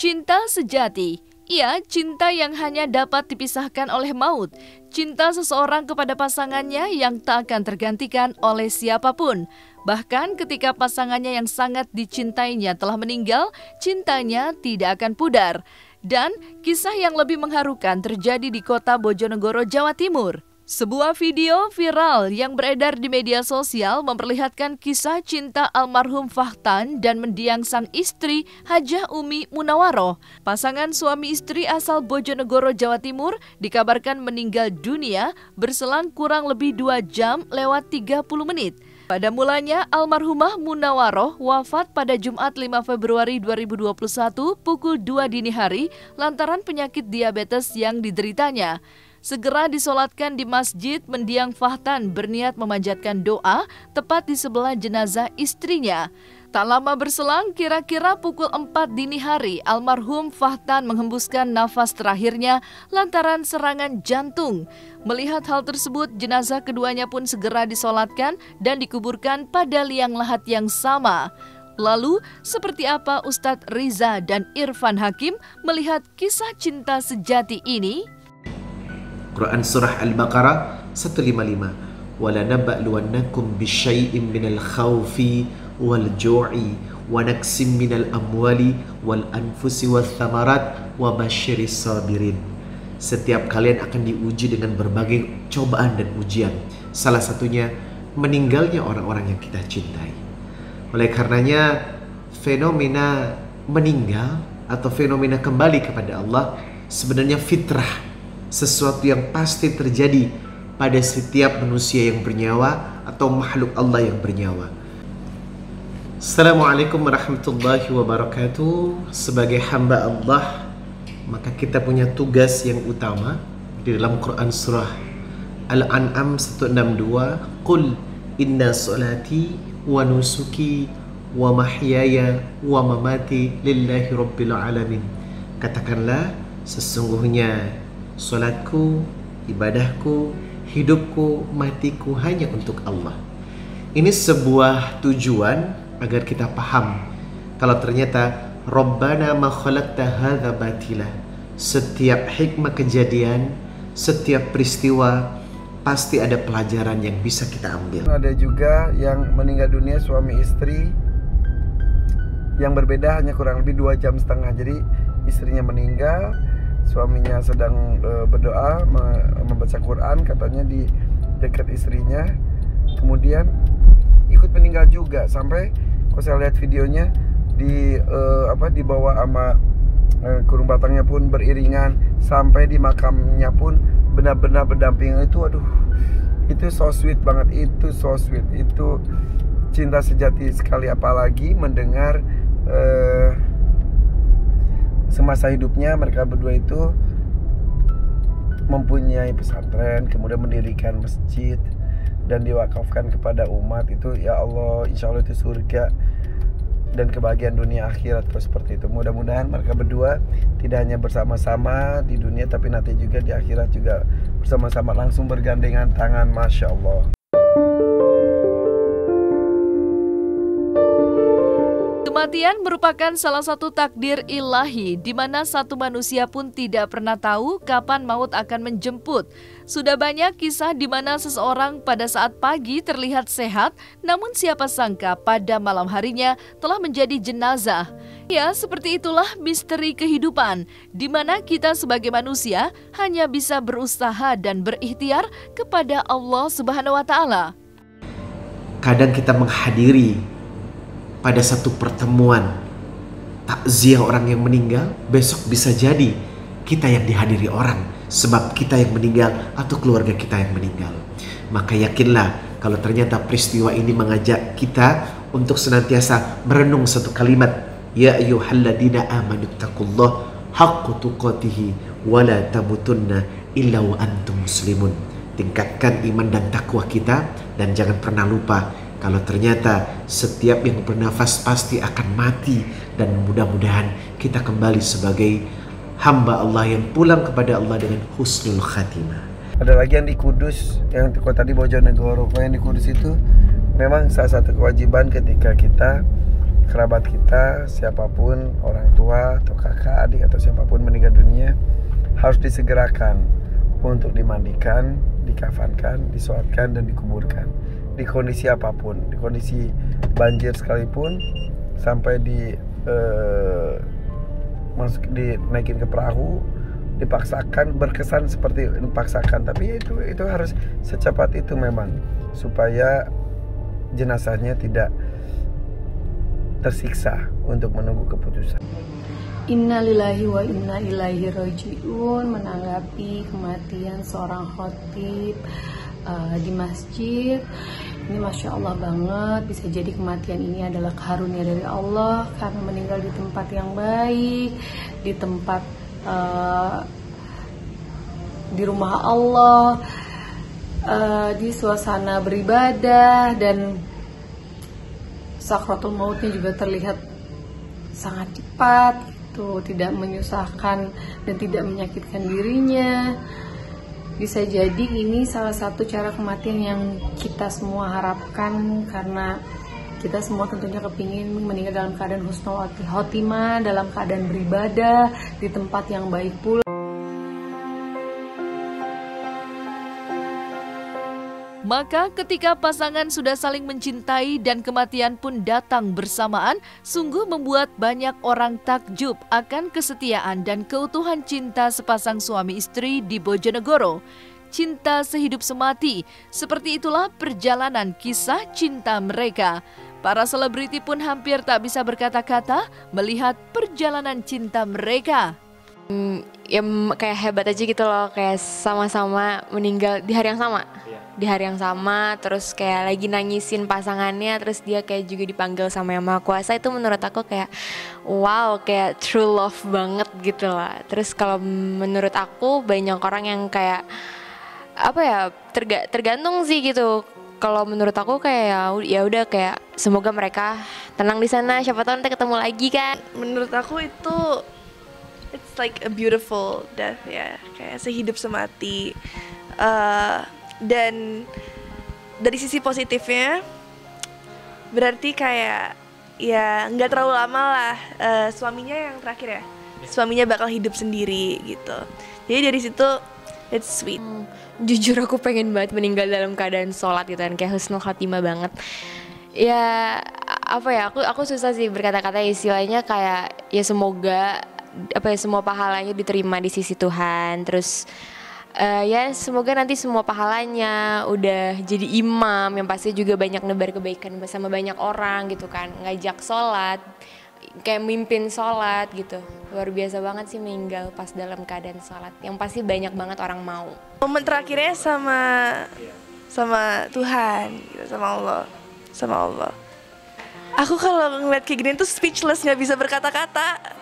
Cinta sejati, ia cinta yang hanya dapat dipisahkan oleh maut. Cinta seseorang kepada pasangannya yang tak akan tergantikan oleh siapapun. Bahkan ketika pasangannya yang sangat dicintainya telah meninggal, cintanya tidak akan pudar. Dan kisah yang lebih mengharukan terjadi di kota Bojonegoro, Jawa Timur. Sebuah video viral yang beredar di media sosial memperlihatkan kisah cinta almarhum Fahtan dan mendiang sang istri Hajah Umi Munawaroh. Pasangan suami istri asal Bojonegoro, Jawa Timur dikabarkan meninggal dunia berselang kurang lebih 2 jam lewat 30 menit. Pada mulanya, almarhumah Munawaroh wafat pada Jumat 5 Februari 2021 pukul 2 dini hari lantaran penyakit diabetes yang dideritanya. Segera disolatkan di masjid mendiang Fahtan berniat memanjatkan doa tepat di sebelah jenazah istrinya. Tak lama berselang, kira-kira pukul 4 dini hari, almarhum Fahtan menghembuskan nafas terakhirnya lantaran serangan jantung. Melihat hal tersebut, jenazah keduanya pun segera disolatkan dan dikuburkan pada liang lahat yang sama. Lalu, seperti apa Ustadz Riza dan Irfan Hakim melihat kisah cinta sejati ini? Quran Surah Al-Baqarah 155. Wala naba'luwannakum bisyai'in minal khawfi wal ju'i wa naqsim minal amwali wal anfusi wal thamarat wa basyiris sabirin. Setiap kalian akan diuji dengan berbagai cobaan dan ujian. Salah satunya meninggalnya orang-orang yang kita cintai. Oleh karenanya fenomena meninggal atau fenomena kembali kepada Allah sebenarnya fitrah, sesuatu yang pasti terjadi pada setiap manusia yang bernyawa atau makhluk Allah yang bernyawa. Assalamualaikum warahmatullahi wabarakatuh. Sebagai hamba Allah, maka kita punya tugas yang utama di dalam Quran Surah Al-An'am 162. Qul inna salati wa nusuki wa mahyaya wa mamati lillahi rabbil alamin. Katakanlah, sesungguhnya salatku, ibadahku, hidupku, matiku hanya untuk Allah. Ini sebuah tujuan agar kita paham kalau ternyata Rabbana ma khalaqta hadza batila. Setiap hikmah kejadian, setiap peristiwa pasti ada pelajaran yang bisa kita ambil. Ada juga yang meninggal dunia suami istri yang berbeda hanya kurang lebih 2,5 jam. Jadi istrinya meninggal, suaminya sedang berdoa membaca Quran katanya di dekat istrinya, kemudian ikut meninggal juga. Sampai kalau saya lihat videonya dibawa sama kurung batangnya pun beriringan sampai di makamnya pun benar-benar berdampingan. Itu aduh, itu so sweet banget, itu so sweet, itu cinta sejati sekali. Apalagi mendengar semasa hidupnya mereka berdua itu mempunyai pesantren, kemudian mendirikan masjid dan diwakafkan kepada umat. Itu ya Allah, insya Allah itu surga dan kebahagiaan dunia akhirat. Kalau seperti itu, mudah-mudahan mereka berdua tidak hanya bersama-sama di dunia, tapi nanti juga di akhirat juga bersama-sama langsung bergandengan tangan. Masya Allah. Kematian merupakan salah satu takdir ilahi di mana satu manusia pun tidak pernah tahu kapan maut akan menjemput. Sudah banyak kisah di mana seseorang pada saat pagi terlihat sehat, namun siapa sangka pada malam harinya telah menjadi jenazah. Ya, seperti itulah misteri kehidupan, di mana kita sebagai manusia hanya bisa berusaha dan berikhtiar kepada Allah Subhanahu wa Ta'ala. Kadang kita menghadiri pada satu pertemuan takziah orang yang meninggal, besok bisa jadi kita yang dihadiri orang sebab kita yang meninggal atau keluarga kita yang meninggal. Maka yakinlah kalau ternyata peristiwa ini mengajak kita untuk senantiasa merenung satu kalimat, ya ayyuhalladzina amanu taqullaha haqqa tuqatih wa la tamutunna illa wa antum muslimun. Tingkatkan iman dan takwa kita dan jangan pernah lupa kalau ternyata setiap yang bernafas pasti akan mati, dan mudah-mudahan kita kembali sebagai hamba Allah yang pulang kepada Allah dengan husnul khatimah. Ada lagi yang di Kudus, yang kota di Bojonegoro. Kalau yang di Kudus itu memang salah satu kewajiban ketika kita, kerabat kita, siapapun, orang tua atau kakak, adik atau siapapun meninggal dunia, harus disegerakan untuk dimandikan, dikafankan, disolatkan dan dikuburkan. Di kondisi apapun, di kondisi banjir sekalipun, sampai dinaikin ke perahu, dipaksakan, berkesan seperti dipaksakan, tapi itu harus secepat itu memang, supaya jenazahnya tidak tersiksa untuk menunggu keputusan. Innalillahi wa inna ilaihi raji'un. Menanggapi kematian seorang khotib di masjid, ini Masya Allah banget. Bisa jadi kematian ini adalah karunia dari Allah, karena meninggal di tempat yang baik, di tempat di rumah Allah, di suasana beribadah, dan sakratul mautnya juga terlihat sangat cepat, itu tidak menyusahkan dan tidak menyakitkan dirinya. Bisa jadi ini salah satu cara kematian yang kita semua harapkan, karena kita semua tentunya kepingin meninggal dalam keadaan husnul khotimah, dalam keadaan beribadah di tempat yang baik pula. Maka ketika pasangan sudah saling mencintai dan kematian pun datang bersamaan, sungguh membuat banyak orang takjub akan kesetiaan dan keutuhan cinta sepasang suami istri di Bojonegoro. Cinta sehidup semati, seperti itulah perjalanan kisah cinta mereka. Para selebriti pun hampir tak bisa berkata-kata melihat perjalanan cinta mereka. Ya kayak hebat aja gitu loh, kayak sama-sama meninggal di hari yang sama. Di hari yang sama, terus kayak lagi nangisin pasangannya, terus dia kayak juga dipanggil sama Yang Maha Kuasa. Itu menurut aku kayak wow, kayak true love banget gitu lah. Terus kalau menurut aku banyak orang yang kayak apa ya, tergantung sih gitu. Kalau menurut aku kayak ya udah, kayak semoga mereka tenang di sana, siapa tahu nanti ketemu lagi kan. Menurut aku itu it's like a beautiful death ya, kayak sehidup semati. Dan dari sisi positifnya berarti kayak ya nggak terlalu lama lah, suaminya yang terakhir ya, suaminya bakal hidup sendiri gitu. Jadi dari situ it's sweet. Jujur aku pengen banget meninggal dalam keadaan sholat gitu kan, kayak husnul khatimah banget. Ya apa ya, aku susah sih berkata-kata, istilahnya kayak ya semoga apa ya, semua pahalanya diterima di sisi Tuhan. Terus ya semoga nanti semua pahalanya udah jadi imam yang pasti juga banyak nebar kebaikan bersama banyak orang gitu kan, ngajak sholat, kayak mimpin sholat gitu. Luar biasa banget sih meninggal pas dalam keadaan sholat, yang pasti banyak banget orang mau. Momen terakhirnya sama Tuhan gitu, sama Allah. Aku kalau ngeliat kayak gini tuh speechless, nggak bisa berkata-kata.